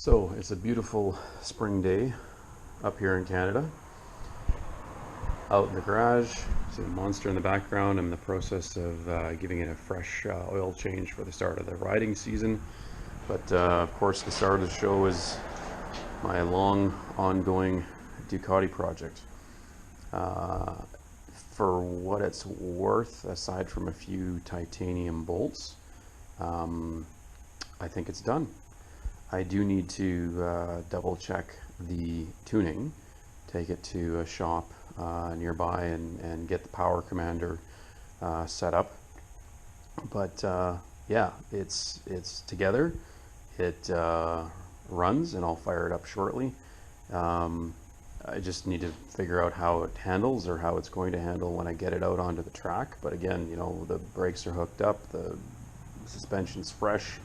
So it's a beautiful spring day up here in Canada. Out in the garage, see the monster in the background. I'm in the process of giving it a fresh oil change for the start of the riding season. But of course the star of the show is my long ongoing Ducati project. For what it's worth, aside from a few titanium bolts, I think it's done. I do need to double check the tuning, take it to a shop nearby and get the power commander set up. But yeah, it's together. It runs, and I'll fire it up shortly. I just need to figure out how it handles, or how it's going to handle when I get it out onto the track. But again, you know, the brakes are hooked up, the suspension's fresh.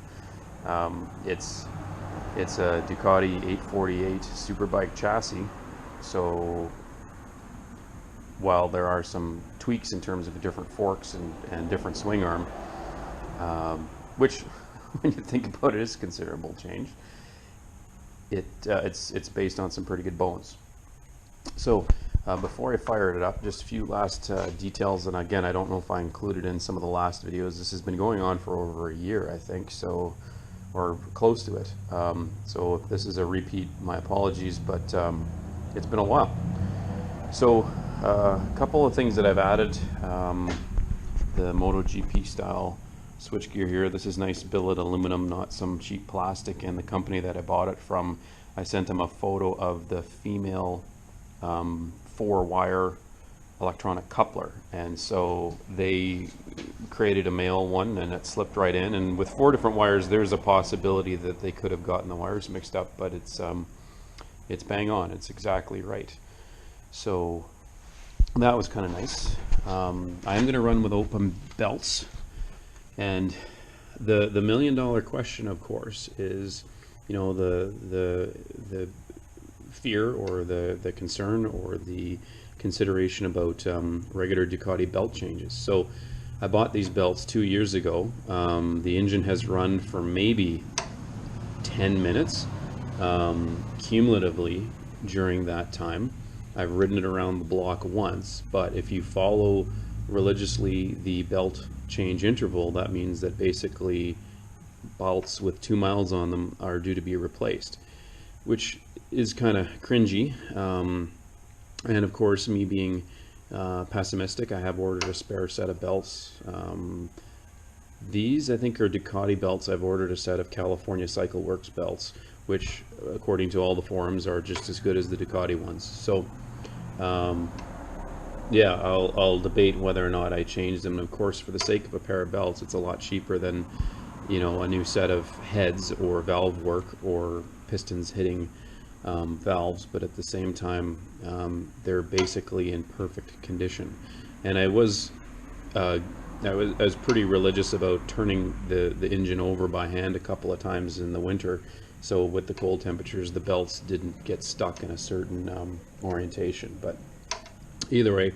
It's a Ducati 848 Superbike chassis, so while there are some tweaks in terms of different forks and different swing arm, which when you think about it is a considerable change, it's based on some pretty good bones. So before I fire it up, just a few last details, and again, I don't know if I included in some of the last videos. This has been going on for over a year, I think, so, or close to it. So if this is a repeat, my apologies, but it's been a while. So a couple of things that I've added. The MotoGP style switchgear here. This is nice billet aluminum, not some cheap plastic, and the company that I bought it from, I sent them a photo of the female 4-wire electronic coupler, and so they created a male one and it slipped right in, and with 4 different wires there's a possibility that they could have gotten the wires mixed up, but it's bang on, it's exactly right. So that was kind of nice. I am going to run with open belts, and the $1 million question, of course, is, you know, the fear or the concern or the consideration about regular Ducati belt changes. So I bought these belts 2 years ago. The engine has run for maybe 10 minutes cumulatively during that time. I've ridden it around the block once, but if you follow religiously the belt change interval, that means that basically belts with 2 miles on them are due to be replaced, which is kind of cringy. And of course, me being pessimistic, I have ordered a spare set of belts. These, I think, are Ducati belts. I've ordered a set of California Cycle Works belts, which, according to all the forums, are just as good as the Ducati ones. So, yeah, I'll debate whether or not I change them. And of course, for the sake of a pair of belts, it's a lot cheaper than, you know, a new set of heads or valve work or pistons hitting valves. But at the same time, they're basically in perfect condition. And I was pretty religious about turning the engine over by hand a couple of times in the winter, so with the cold temperatures the belts didn't get stuck in a certain orientation. But either way,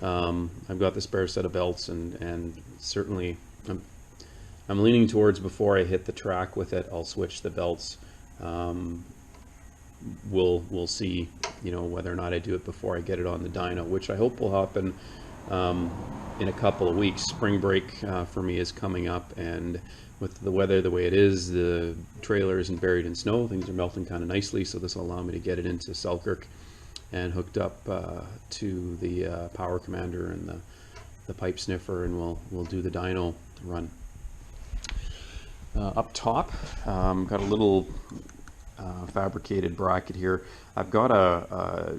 I've got the spare set of belts, and certainly I'm leaning towards, before I hit the track with it, I'll switch the belts. We'll see, you know, whether or not I do it before I get it on the dyno, which I hope will happen in a couple of weeks. Spring break for me is coming up, and with the weather the way it is, the trailer isn't buried in snow, things are melting kind of nicely, so this will allow me to get it into Selkirk and hooked up to the power commander and the pipe sniffer, and we'll do the dyno run. Up top, got a little fabricated bracket here. I've got a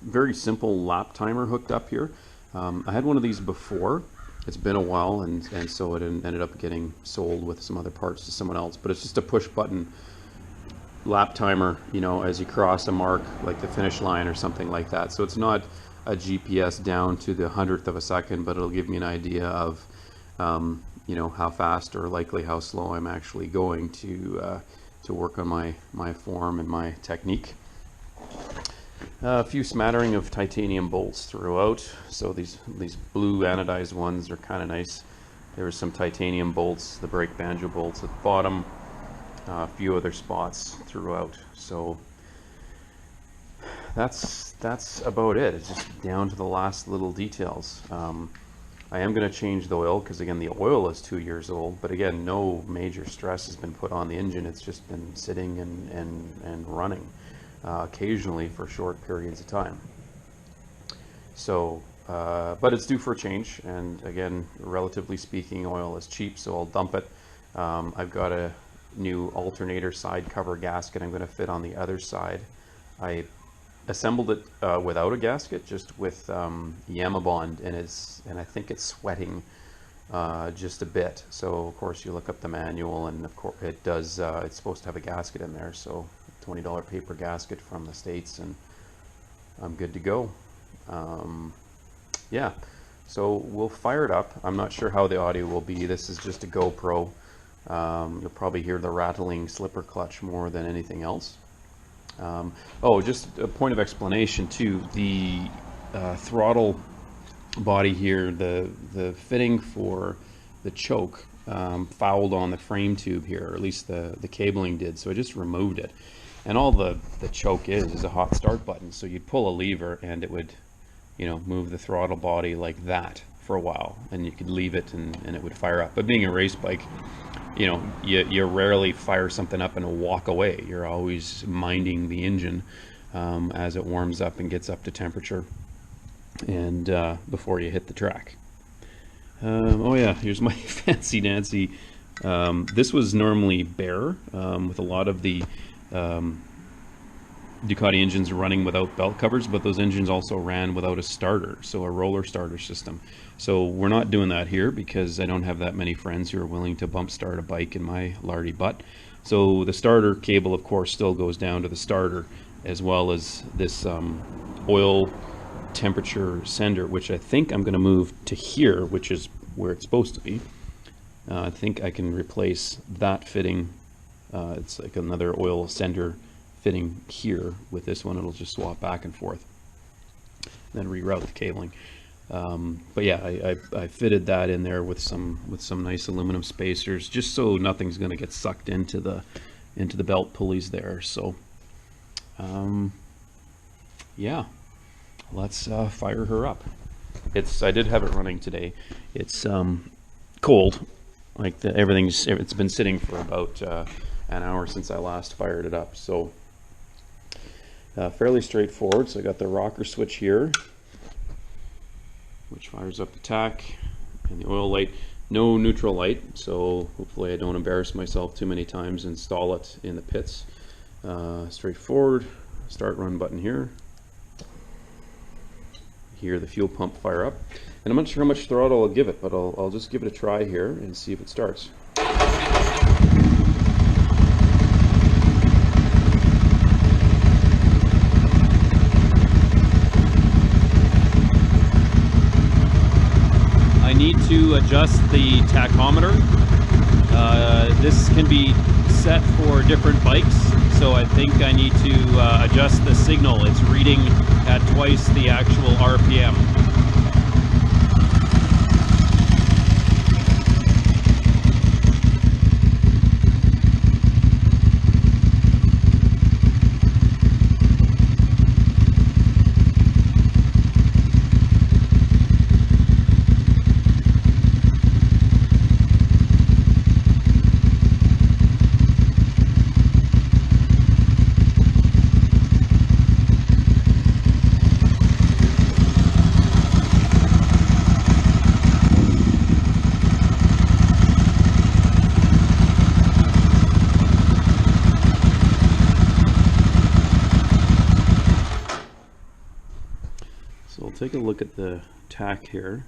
very simple lap timer hooked up here. I had one of these before. It's been a while, and so it ended up getting sold with some other parts to someone else. But it's just a push button lap timer, you know, as you cross a mark like the finish line or something like that. So it's not a GPS down to the 100th of a second, but it'll give me an idea of you know, how fast or likely how slow I'm actually going to work on my form and my technique. A few smattering of titanium bolts throughout. So these blue anodized ones are kind of nice. There were some titanium bolts, the brake banjo bolts at the bottom. a few other spots throughout. So that's about it. It's just down to the last little details. I am going to change the oil because, again, the oil is 2 years old, but again, no major stress has been put on the engine. It's just been sitting and running occasionally for short periods of time. So, but it's due for a change, and again, relatively speaking, oil is cheap, so I'll dump it. I've got a new alternator side cover gasket I'm going to fit on the other side. I assembled it without a gasket, just with Yamabond, and I think it's sweating just a bit. So of course you look up the manual, and of course it does. It's supposed to have a gasket in there, so $20 paper gasket from the States, and I'm good to go. Yeah, so we'll fire it up. I'm not sure how the audio will be. This is just a GoPro. You'll probably hear the rattling slipper clutch more than anything else. Oh, just a point of explanation too. The throttle body here, the fitting for the choke fouled on the frame tube here, or at least the cabling did. So I just removed it, and all the choke is a hot start button. So you'd pull a lever and it would, you know, move the throttle body like that for a while, and you could leave it and it would fire up. But being a race bike, you know, you rarely fire something up and walk away. You're always minding the engine as it warms up and gets up to temperature, and before you hit the track. Oh yeah, here's my fancy Nancy. This was normally bare with a lot of the Ducati engines running without belt covers, but those engines also ran without a starter, so a roller starter system. So we're not doing that here because I don't have that many friends who are willing to bump start a bike in my lardy butt. So the starter cable, of course, still goes down to the starter, as well as this oil temperature sender, which I think I'm going to move to here, which is where it's supposed to be. I think I can replace that fitting. It's like another oil sender fitting here with this one. It'll just swap back and forth, then reroute the cabling. But yeah, I fitted that in there with some nice aluminum spacers, just so nothing's going to get sucked into the belt pulleys there. So yeah, let's fire her up. I did have it running today. It's cold, like it's been sitting for about an hour since I last fired it up. So fairly straightforward. So I got the rocker switch here, which fires up the tach, and the oil light. No neutral light, so hopefully I don't embarrass myself too many times and install it in the pits. Straightforward. Start run button here. Hear the fuel pump fire up, and I'm not sure how much throttle I'll give it, but I'll just give it a try here and see if it starts. I need to adjust the tachometer. This can be set for different bikes, so I think I need to adjust the signal. It's reading at twice the actual RPM. So we'll take a look at the tach here.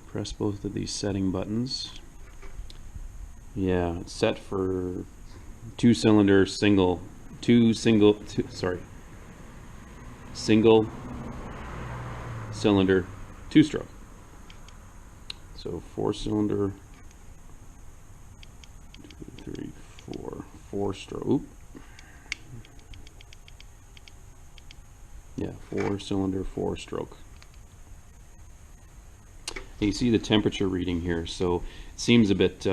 Press both of these setting buttons. Yeah, it's set for single cylinder 2-stroke. So 4-cylinder, 2, 3, 4-stroke. Yeah, 4-cylinder, 4-stroke. You see the temperature reading here, so it seems a bit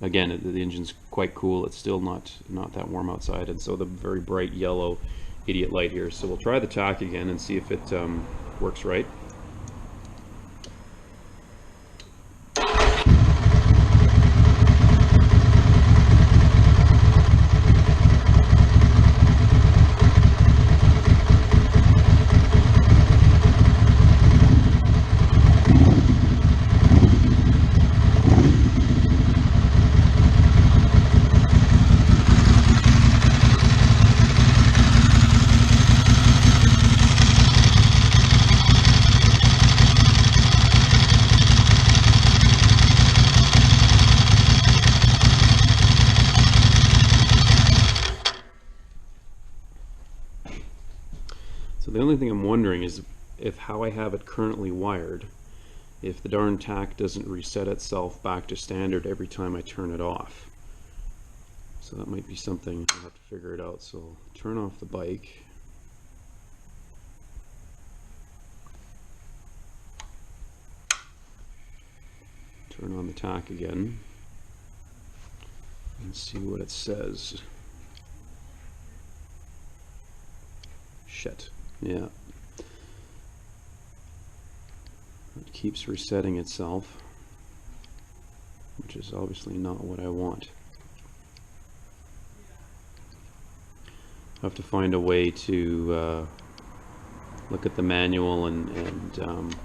again, the engine's quite cool. It's still not that warm outside, and so the very bright yellow idiot light here. So we'll try the tach again and see if it works right. So the only thing I'm wondering is if how I have it currently wired, if the darn tach doesn't reset itself back to standard every time I turn it off. So that might be something I'll have to figure it out. So turn off the bike. Turn on the tach again and see what it says. Shit. Yeah. It keeps resetting itself, which is obviously not what I want. I have to find a way to look at the manual and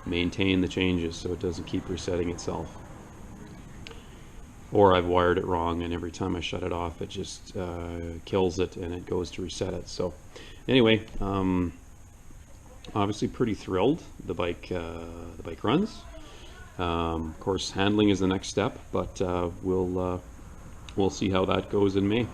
maintain the changes so it doesn't keep resetting itself. Or I've wired it wrong, and every time I shut it off it just kills it and it goes to reset it. So anyway, obviously pretty thrilled. The bike runs. Of course, handling is the next step, but we'll see how that goes in May.